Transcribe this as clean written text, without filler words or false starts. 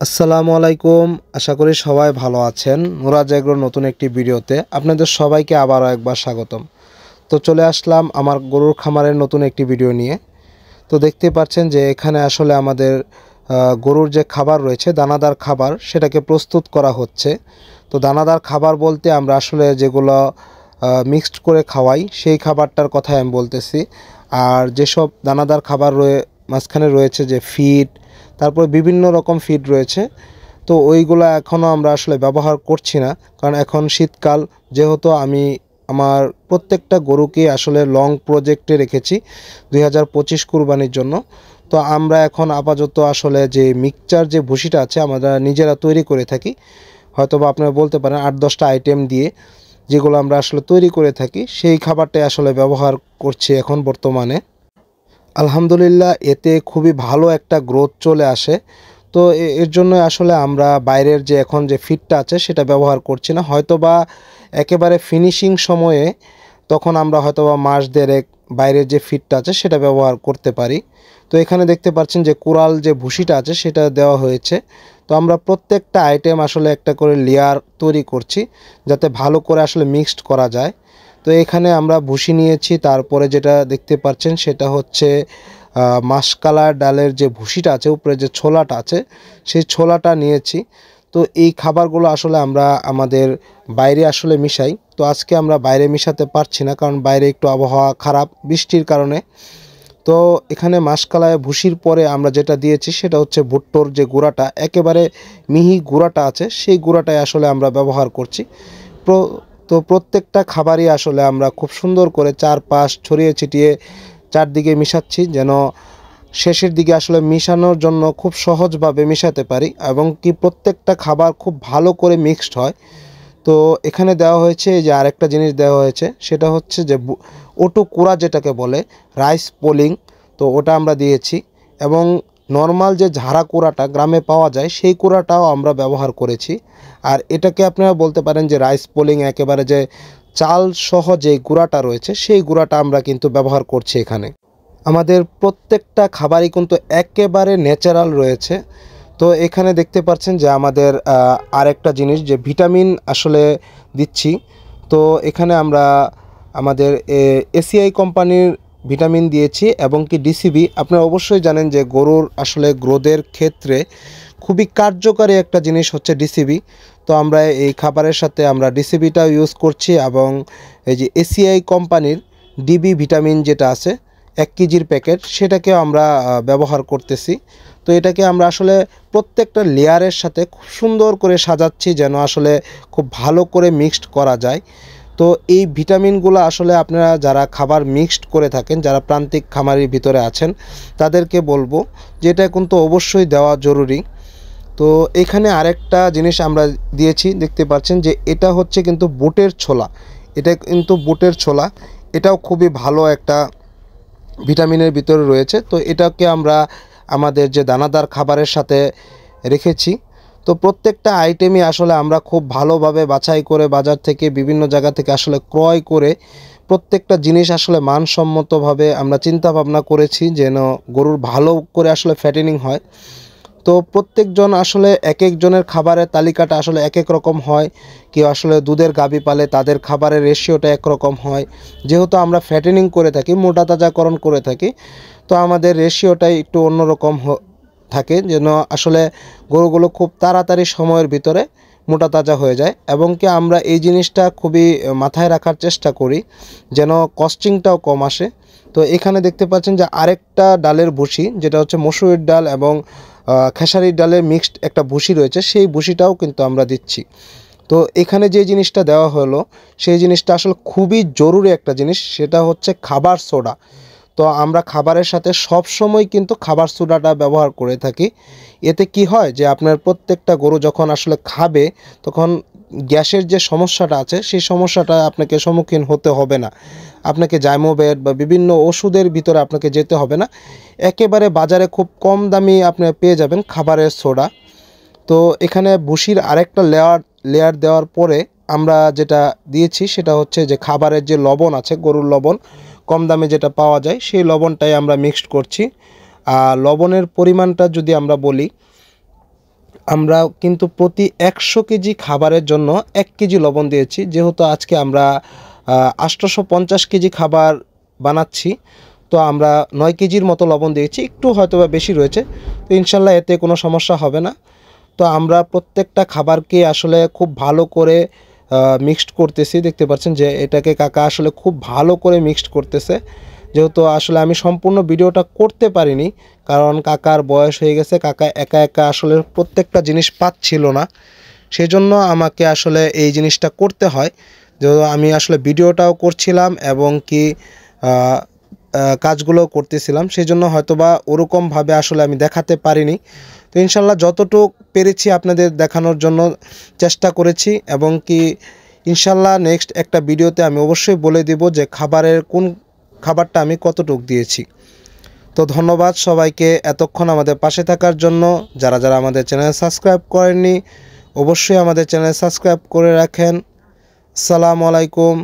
আসসালামু আলাইকুম। আশা করি সবাই ভালো আছেন। মুরাজ এগ্রোর নতুন একটি ভিডিওতে আপনাদের সবাইকে আবারও একবার স্বাগতম। তো চলে আসলাম আমার গরুর খামারের নতুন একটি ভিডিও নিয়ে। তো দেখতে পাচ্ছেন যে এখানে আসলে আমাদের গরুর যে খাবার রয়েছে, দানাদার খাবার, সেটাকে প্রস্তুত করা হচ্ছে। তো দানাদার খাবার বলতে আমরা আসলে যেগুলো মিক্সড করে খাওয়াই সেই খাবারটার কথাই আমি বলতেছি। আর যেসব দানাদার খাবার মাঝখানে রয়েছে যে ফিড, তারপরে বিভিন্ন রকম ফিড রয়েছে, তো ওইগুলো এখনও আমরা আসলে ব্যবহার করছি না। কারণ এখন শীতকাল, যেহেতু আমি আমার প্রত্যেকটা গরুকে আসলে লং প্রজেক্টে রেখেছি 2025 কুরবানির জন্য। তো আমরা এখন আপাতত আসলে যে মিক্সচার যে ভুসিটা আছে আমরা নিজেরা তৈরি করে থাকি। হয়তো বা আপনারা বলতে পারেন 8-10টা আইটেম দিয়ে যেগুলো আমরা আসলে তৈরি করে থাকি, সেই খাবারটাই আসলে ব্যবহার করছি এখন বর্তমানে। আলহামদুলিল্লাহ, এতে খুবই ভালো একটা গ্রোথ চলে আসে। তো এর জন্য আসলে আমরা বাইরের যে এখন যে ফিডটা আছে সেটা ব্যবহার করছি না। হয়তোবা একেবারে ফিনিশিং সময়ে তখন আমরা হয়তোবা মাস দেড়েক বাইরের যে ফিডটা আছে সেটা ব্যবহার করতে পারি। তো এখানে দেখতে পাচ্ছেন যে কোরাল যে ভুসিটা আছে সেটা দেওয়া হয়েছে। তো আমরা প্রত্যেকটা আইটেম আসলে একটা করে লেয়ার তৈরি করছি যাতে ভালো করে আসলে মিক্সড করা যায়। তো এখানে আমরা ভুসি নিয়েছি, তারপরে যেটা দেখতে পাচ্ছেন সেটা হচ্ছে মাসকলার ডালের যে ভুসিটা আছে, উপরে যে ছোলাটা আছে সেই ছোলাটা নিয়েছি। তো এই খাবারগুলো আসলে আমরা আমাদের বাইরে আসলে মিশাই। তো আজকে আমরা বাইরে মিশাতে পারছি না, কারণ বাইরে একটু আবহাওয়া খারাপ বৃষ্টির কারণে। তো এখানে মাসকলায় ভুসির পরে আমরা যেটা দিয়েছি সেটা হচ্ছে ভুট্টোর যে গুঁড়াটা, একেবারে মিহি গুঁড়াটা আছে, সেই গুঁড়াটাই আসলে আমরা ব্যবহার করছি। তো প্রত্যেকটা খাবারই আসলে আমরা খুব সুন্দর করে চারপাশ ছড়িয়ে ছিটিয়ে চারদিকে মিশাচ্ছি, যেন শেষের দিকে আসলে মিশানোর জন্য খুব সহজভাবে মিশাতে পারি এবং কি প্রত্যেকটা খাবার খুব ভালো করে মিক্সড হয়। তো এখানে দেওয়া হয়েছে যে আরেকটা জিনিস দেওয়া হয়েছে, সেটা হচ্ছে যে ওটু কুড়া যেটাকে বলে, রাইস পোলিং। তো ওটা আমরা দিয়েছি এবং নর্মাল যে ঝাড়া কুড়াটা গ্রামে পাওয়া যায় সেই কুড়াটাও আমরা ব্যবহার করেছি। আর এটাকে আপনারা বলতে পারেন যে রাইস পোলিং, একেবারে যে চাল সহ যে গুঁড়াটা রয়েছে সেই গুঁড়াটা আমরা কিন্তু ব্যবহার করছি এখানে। আমাদের প্রত্যেকটা খাবারই কিন্তু একেবারে ন্যাচারাল রয়েছে। তো এখানে দেখতে পাচ্ছেন যে আমাদের আরেকটা জিনিস যে ভিটামিন আসলে দিচ্ছি। তো এখানে আমরা আমাদের এসিআই কোম্পানির ভিটামিন দিয়েছি এবং কি ডিসিবি। আপনারা অবশ্যই জানেন যে গরুর আসলে গ্রোথের ক্ষেত্রে খুবই কার্যকারী একটা জিনিস হচ্ছে ডিসিবি। তো আমরা এই খাবারের সাথে আমরা ডিসিবিটাও ইউজ করছি এবং এই যে এসিআই কোম্পানির ডিবি ভিটামিন যেটা আছে 1 কেজির প্যাকেট, সেটাকেও আমরা ব্যবহার করতেছি। তো এটাকে আমরা আসলে প্রত্যেকটা লেয়ারের সাথে খুব সুন্দর করে সাজাচ্ছি যেন আসলে খুব ভালো করে মিক্সড করা যায়। তো এই ভিটামিনগুলো আসলে আপনারা যারা খাবার মিক্সড করে থাকেন, যারা প্রান্তিক খামারের ভিতরে আছেন, তাদেরকে বলবো যে এটা কিন্তু অবশ্যই দেওয়া জরুরি। তো এখানে আরেকটা জিনিস আমরা দিয়েছি, দেখতে পাচ্ছেন যে এটা হচ্ছে কিন্তু বুটের ছোলা। এটা কিন্তু বুটের ছোলা, এটাও খুবই ভালো একটা ভিটামিনের ভিতরে রয়েছে। তো এটাকে আমরা আমাদের যে দানাদার খাবারের সাথে রেখেছি। তো প্রত্যেকটা আইটেমই আসলে আমরা খুব ভালোভাবে বাছাই করে বাজার থেকে বিভিন্ন জায়গা থেকে আসলে ক্রয় করে প্রত্যেকটা জিনিস আসলে মানসম্মতভাবে আমরা চিন্তা ভাবনা করেছি যেন গরুর ভালো করে আসলে ফ্যাটেনিং হয়। তো প্রত্যেকজন আসলে এক একজনের খাবারের তালিকাটা আসলে এক এক রকম হয়। কেউ আসলে দুধের গাভী পালে, তাদের খাবারের রেশিওটা একরকম হয়। যেহেতু আমরা ফ্যাটেনিং করে থাকি, মোটা তাজাকরণ করে থাকি, তো আমাদের রেশিওটাই একটু অন্যরকম থাকে যেন আসলে গরুগুলো খুব তাড়াতাড়ি সময়ের ভিতরে মোটা তাজা হয়ে যায়। এবং কি আমরা এই জিনিসটা খুবই মাথায় রাখার চেষ্টা করি যেন কস্টিংটাও কম আসে। তো এখানে দেখতে পাচ্ছেন যে আরেকটা ডালের ভুসি, যেটা হচ্ছে মসুরের ডাল এবং খেসারির ডালের মিক্সড একটা ভুসি রয়েছে, সেই ভুসিটাও কিন্তু আমরা দিচ্ছি। তো এখানে যে জিনিসটা দেওয়া হলো সেই জিনিসটা আসলে খুবই জরুরি একটা জিনিস, সেটা হচ্ছে খাবার সোডা। তো আমরা খাবারের সাথে সব সময় কিন্তু খাবার সোডাটা ব্যবহার করে থাকি। এতে কি হয় যে আপনার প্রত্যেকটা গরু যখন আসলে খাবে তখন গ্যাসের যে সমস্যাটা আছে সেই সমস্যাটা আপনাকে সম্মুখীন হতে হবে না। আপনাকে জাইমোভেট বা বিভিন্ন ওষুধের ভিতরে আপনাকে যেতে হবে না। একেবারে বাজারে খুব কম দামি আপনি পেয়ে যাবেন খাবারের সোডা। তো এখানে ভুসির আরেকটা লেয়ার দেওয়ার পরে আমরা যেটা দিয়েছি সেটা হচ্ছে যে খাবারের যে লবণ আছে, গরুর লবণ কম দামে যেটা পাওয়া যায়, সেই লবণটাই আমরা মিক্সড করছি। আর লবণের পরিমাণটা যদি আমরা বলি, আমরা কিন্তু প্রতি 100 কেজি খাবারের জন্য 1 কেজি লবণ দিয়েছি। যেহেতু আজকে আমরা 850 কেজি খাবার বানাচ্ছি, তো আমরা 9 কেজির মতো লবণ দিয়েছি, একটু হয়তোবা বেশি রয়েছে। তো ইনশাল্লাহ এতে কোনো সমস্যা হবে না। তো আমরা প্রত্যেকটা খাবারকে আসলে খুব ভালো করে মিক্সড করতেছি। দেখতে পাচ্ছেন যে এটাকে কাকা আসলে খুব ভালো করে মিক্সড করতেছে। যেহেতু আসলে আমি সম্পূর্ণ ভিডিওটা করতে পারিনি, কারণ কাকার বয়স হয়ে গেছে, কাকা একা একা আসলে প্রত্যেকটা জিনিস পাচ্ছিল না, সেজন্য আমাকে আসলে এই জিনিসটা করতে হয়। যেহেতু আমি আসলে ভিডিওটাও করছিলাম এবং কি কাজগুলো করতেছিলাম, সেই জন্য হয়তোবা ওরকমভাবে আসলে আমি দেখাতে পারিনি। তো ইনশাল্লাহ যতটুকু পেরেছি আপনাদের দেখানোর জন্য চেষ্টা করেছি, এবং কি ইনশাল্লাহ নেক্সট একটা ভিডিওতে আমি অবশ্যই বলে দেব যে কোন খাবারটা আমি কতটুকু দিয়েছি। তো ধন্যবাদ সবাইকে এতক্ষণ আমাদের পাশে থাকার জন্য। যারা যারা আমাদের চ্যানেল সাবস্ক্রাইব করেননি, অবশ্যই আমাদের চ্যানেল সাবস্ক্রাইব করে রাখেন। আসসালামু আলাইকুম।